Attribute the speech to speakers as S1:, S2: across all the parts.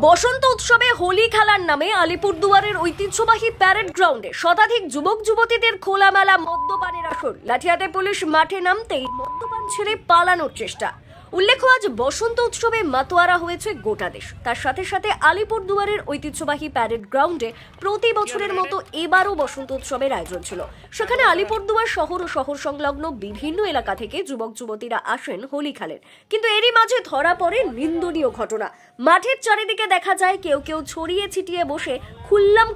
S1: বসন্ত উৎসবে হোলি খেলার নামে আলিপুরদুয়ারের ঐতিহ্যবাহী প্যারেড গ্রাউন্ডে শতাধিক যুবক যুবতীদের খোলামেলা মদ্যপানের আসর। লাঠিয়াতে পুলিশ মাঠে নামতেই মদ্যপান ছেড়ে পালানোর চেষ্টা। উল্লেখ্য, আজ বসন্ত উৎসবে মাতোয়ারা হয়েছে গোটা দেশ। তার সাথে সাথে আলিপুরদুয়ারের ঐতিহ্যবাহী প্যারেড গ্রাউন্ডে প্রতি বছরের মতো এবারও বসন্ত উৎসবের আয়োজন ছিল। সেখানে আলিপুরদুয়ার শহর ও শহর সংলগ্ন বিভিন্ন এলাকা থেকে যুবক যুবতীরা আসেন হোলি খেলেন। কিন্তু এরই মাঝে ধরা পড়ে নিন্দনীয় ঘটনা। মাঠের চারিদিকে দেখা যায় কেউ কেউ ছড়িয়ে ছিটিয়ে বসে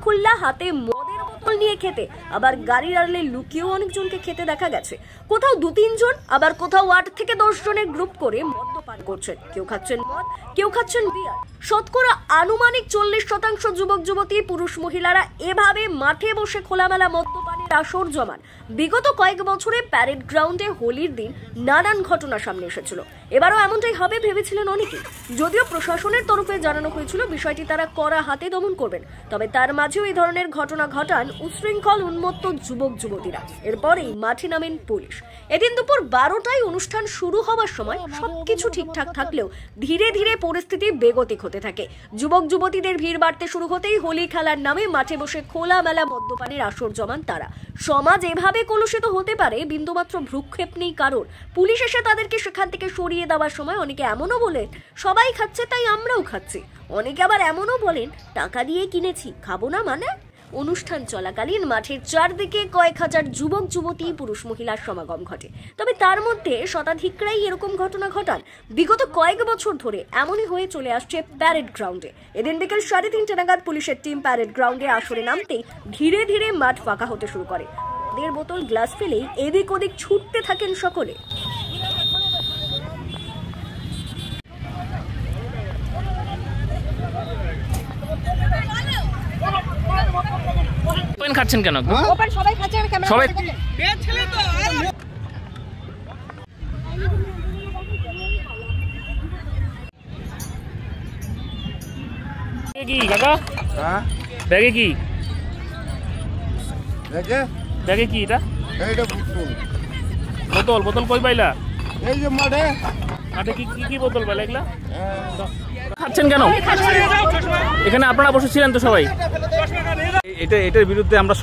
S1: খুল্লা হাতে মদের বোতল নিয়ে খেতে, আবার গাড়ির আড়ালে লুকিয়েও অনেকজনকে খেতে দেখা গেছে। কোথাও 2-3 জন, আবার কোথাও 8 থেকে 10 জনের গ্রুপ করে মদ্যপান করছেন। কেউ খাচ্ছেন মদ, কেউ খাচ্ছেন বিয়ার। শতকরা আনুমানিক 40% যুবক যুবতী পুরুষ মহিলারা এভাবে মাঠে বসে খোলামেলা মদ্যপানের আসর জমান। বিগত কয়েক বছরে প্যারেড গ্রাউন্ডে হোলির দিন নানান ঘটনা সামনে এসেছিল। এবারও এমনটাই হবে ভেবেছিলেন অনেকে। যদিও প্রশাসনের তরফে জানানো হয়েছিল বিষয়টি তারা কড়া হাতে দমন করবেন, তবে তার মাঝেও এই ধরনের ঘটনা ঘটান উচ্ছৃঙ্খল উন্মত্ত যুবক যুবতীরা। এরপরেই মাঠে নামেন পুলিশ। এদিন দুপুর 12টায় অনুষ্ঠান শুরু হওয়ার সময় সবকিছু ঠিকঠাক থাকলেও ধীরে ধীরে পরিস্থিতি বেগতিক হতে থাকে। যুবক যুবতীদের ভিড় বাড়তে শুরু হতেই হোলি খেলার নামে মাঠে বসে খোলামেলা মদ্যপানের আসর জমান তারা। সমাজ এভাবে কলুষিত হতে পারে বিন্দুমাত্র ভ্রুক্ষেপ নেই কারোর। পুলিশ এসে তাদেরকে সেখান থেকে সরিয়ে দেওয়ার সময় অনেকে এমনও বলেন, সবাই খাচ্ছে তাই আমরাও খাচ্ছি। অনেকে আবার এমনও বলেন, টাকা দিয়ে কিনেছি, খাবো না মানে। অনুষ্ঠান চলাকালীন মাঠের চারদিকে কয়েক হাজার যুবক যুবতী পুরুষ মহিলার সমাগম ঘটে। তবে তার মধ্যে শতাধিকরাই এরকম ঘটনা ঘটান। বিগত কয়েক বছর ধরে এমনই হয়ে চলে আসছে প্যারেড গ্রাউন্ডে। এদিন বিকেল 3:30 নাগাদ পুলিশের টিম প্যারেড গ্রাউন্ডে আসরে নামতেই ধীরে ধীরে মাঠ ফাঁকা হতে শুরু করে। মদের বোতল গ্লাস ফেলেই এদিক ওদিক ছুটতে থাকেন সকলে।
S2: খাচ্ছেন কেন?
S1: সবাই খাচ্ছে,
S2: সবাই কি কাকা? ব্যাগে কি? ব্যাগে কি এটা? বোতল বোতল কই পাইলা?
S3: এই যে মাঠে
S2: কি কি বোতল পাইলা এগুলা? খাচ্ছেন কেন? এখানে আপনারা বসেছিলেন তো সবাই?
S3: এটার বিরুদ্ধে আমরা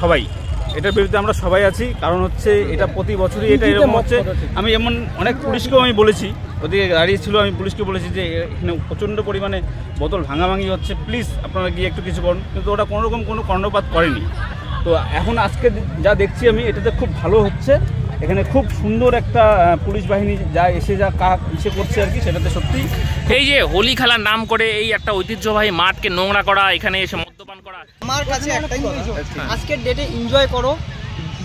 S3: সবাই আছি। কারণ হচ্ছে এটা প্রতি বছরই এটা এরকম হচ্ছে। আমি এমন অনেক পুলিশকেও আমি বলেছি, ওদিকে দাঁড়িয়ে ছিল, আমি পুলিশকে বলেছি যে এখানে প্রচণ্ড পরিমাণে বোতল ভাঙাভাঙি হচ্ছে, প্লিজ আপনারা গিয়ে একটু কিছু করুন। কিন্তু ওটা কোনোরকম কোনো কর্ণপাত করেনি। তো এখন আজকে যা দেখছি আমি, এটাতে খুব ভালো হচ্ছে। এখানে খুব সুন্দর একটা পুলিশ বাহিনী যা এসে করছে আর কি, সেটাতে সত্যি।
S2: এই যে হোলি খেলার নাম করে এই একটা ঐতিহ্যবাহী মাঠকে নোংরা করা, এখানে এসে মদ্যপান করা,
S4: আমার কাছে একটাই কথা, আজকের ডেটে এনজয় করো,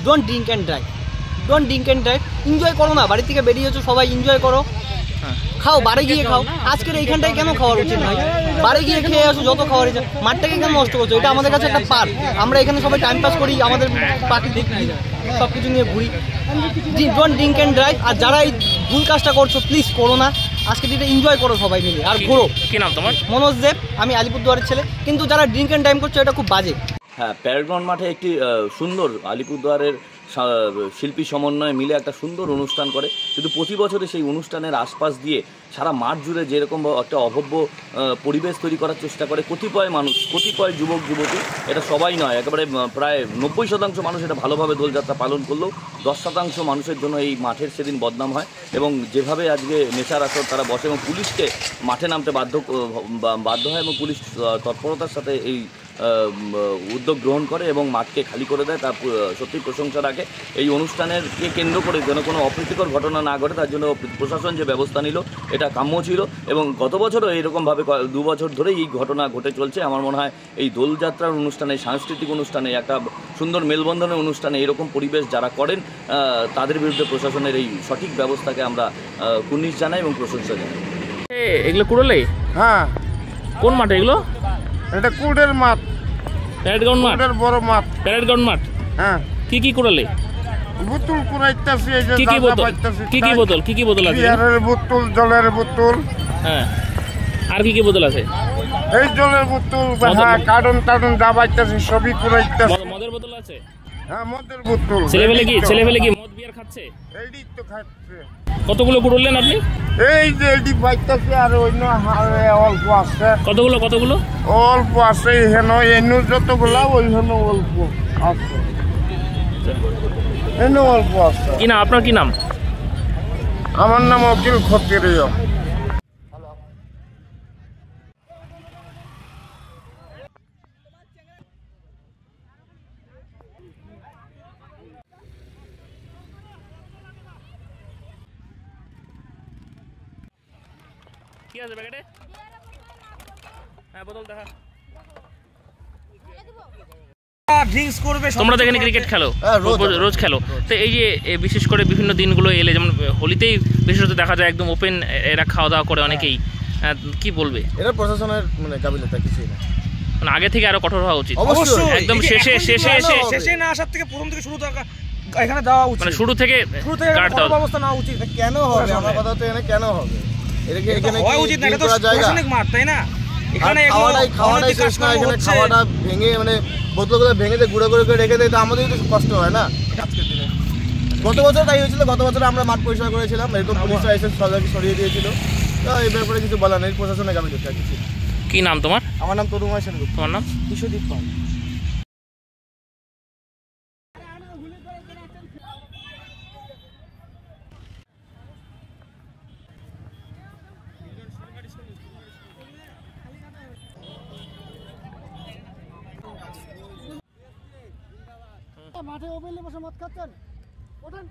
S4: don't drink and drive. Enjoy করো না, বাড়ি থেকে বেরিয়েছো সবাই এনজয় করো, খাও, বাড়ি গিয়ে খাও। আজকের এইখানটায় কেন খাওয়ার উচিত নয়? বাড়ি গিয়ে খেয়ে আসো যত খাওয়ার ইচ্ছা, মাঠটাকে কেন নষ্ট করছো? এটা আমাদের কাছে একটা পার্ক, আমরা এখানে সবাই টাইম পাস করি, আমাদের প্রাকৃতিক সব কিছু নিয়ে ঘুরি। Don't drink and drive. আর যারা এই ভুল কাজটা করছো প্লিজ করো না। আজকে দিনটা এনজয় করো সবাই মিলে আর ঘোরো।
S2: কি নাম তোমার?
S4: মনোজ দেব, আমি আলিপুরদুয়ারের ছেলে। কিন্তু যারা ড্রিঙ্ক অ্যান্ড ড্রাইভ করছো এটা খুব বাজে।
S5: হ্যাঁ, প্যারেড গ্রাউন্ড মাঠে একটি সুন্দর আলিপুরদুয়ারের শিল্পী সমন্বয়ে মিলে একটা সুন্দর অনুষ্ঠান করে। কিন্তু প্রতি বছরে সেই অনুষ্ঠানের আশপাশ দিয়ে সারা মাঠ জুড়ে যেরকম একটা অভব্য পরিবেশ তৈরি করার চেষ্টা করে কতিপয় মানুষ, কতিপয় যুবক যুবতী। এটা সবাই নয়, একেবারে প্রায় 90% মানুষ এটা ভালোভাবে দোলযাত্রা পালন করলেও 10% মানুষের জন্য এই মাঠের সেদিন বদনাম হয়। এবং যেভাবে আজকে নেশার আসর তারা বসে এবং পুলিশকে মাঠে নামতে বাধ্য হয় এবং পুলিশ তৎপরতার সাথে এই উদ্যোগ গ্রহণ করে এবং মাঠকে খালি করে দেয়, তার সত্যি প্রশংসা রাখে। এই অনুষ্ঠানেরকে কেন্দ্র করে যেন কোনো অপ্রীতিকর ঘটনা না ঘটে তার জন্য প্রশাসন যে ব্যবস্থা নিল এটা কাম্য ছিল। এবং গত বছরও এইরকমভাবে 2 বছর ধরেই এই ঘটনা ঘটে চলছে। আমার মনে হয় এই দোলযাত্রার অনুষ্ঠানে, সাংস্কৃতিক অনুষ্ঠানে, একটা সুন্দর মেলবন্ধনের অনুষ্ঠানে এরকম পরিবেশ যারা করেন তাদের বিরুদ্ধে প্রশাসনের এই সঠিক ব্যবস্থাকে আমরা কুর্নিশ জানাই এবং প্রশংসা জানাই।
S2: এগুলো কুড়ালে?
S3: হ্যাঁ।
S2: কোন মাঠে এগুলো?
S3: এটা কুড়ের মাঠ,
S2: প্যারেড গ্রাউন্ড মাঠ,
S3: বড় মাঠ,
S2: প্যারেড গ্রাউন্ড মাঠ।
S3: হ্যাঁ।
S2: কি কুড়ালে?
S3: বোতল কুড়াইতেছি। এই যে
S2: কি বোতল আছে?
S3: বিয়ারের বোতল, জলের বোতল।
S2: হ্যাঁ, আর কি বোতল আছে?
S3: এই জলের বোতল, হ্যাঁ, কার্টন দাবাইতেছি, সবই কুড়াইতেছি।
S2: মদের বোতল আছে?
S3: হ্যাঁ, মদের বোতল।
S2: ছেলেবেলে কি মদ বিয়ার আর খাচ্ছে?
S6: এডি তো খাচ্ছে।
S2: কতগুলো কুড়লেন আপনি?
S6: এই যে এডি বাইতাছে আর অন্য অল্প আছে।
S2: কতগুলো
S6: অল্প আছে হেন এনু যতগুলা ওই হেন অল্প আছে। এনু অল্প আছে।
S2: কি নাম আপনার? কি নাম?
S6: আমার নাম অকিল খতিরিয়া।
S2: কি আছে প্যাকেটে? হ্যাঁ বোতল দেখা।
S4: ড্রিঙ্কস করবে
S2: তোমরা তো এখানে ক্রিকেট খেলো, রোজ খেলো, তো এই যে বিশেষ করে বিভিন্ন দিনগুলো এলে, যেমন হোলিতেই বিশেষত দেখা যায় একদম ওপেন এরা খাওয়া দাওয়া করে অনেকেই, কি বলবে?
S7: এটা প্রশাসনের মানে গাফিলতি, কিছুই না।
S2: মানে আগে থেকে আরো কঠোর হওয়া উচিত।
S7: অবশ্যই
S2: একদম
S4: শেষে না আসার থেকে প্রথম থেকে শুরু দরকার, এখানে দেওয়া উচিত,
S2: মানে শুরু থেকে কাট দেওয়া
S4: ব্যবস্থা নেওয়া উচিত।
S7: কেন হবে? আমার কথা তো এখানে কেন হবে? এখানে
S4: হওয়া উচিত না, এটা তো প্রশাসনিক মাঠ, তাই না? এখানে
S7: খাওয়াটাই শেষ না, এখানে খাওয়াটা ভেঙে মানে বোতলগুলো ভেঙে দিয়ে গুঁড়ো করে রেখে দেয়, তো আমাদেরই তো কষ্ট হয় না আজকের দিনে। গত বছর তাই হয়েছিল, গত বছর আমরা মাঠ পরিষ্কার করেছিলাম, এরকম পুলিশরা এসে সবাইকে সরিয়ে দিয়েছিল, তো এই ব্যাপারে কিছু বলার নেই, প্রশাসনের গাফিলতি আর কিছু।
S2: কি নাম তোমার?
S7: আমার নাম তরুময় সেনগুপ্ত।
S2: তোমার নাম?
S4: বিশ্বদীপ পাল।
S8: মাঠে ওপেনলে বসে মদ খাচ্ছেন? ওঠেন।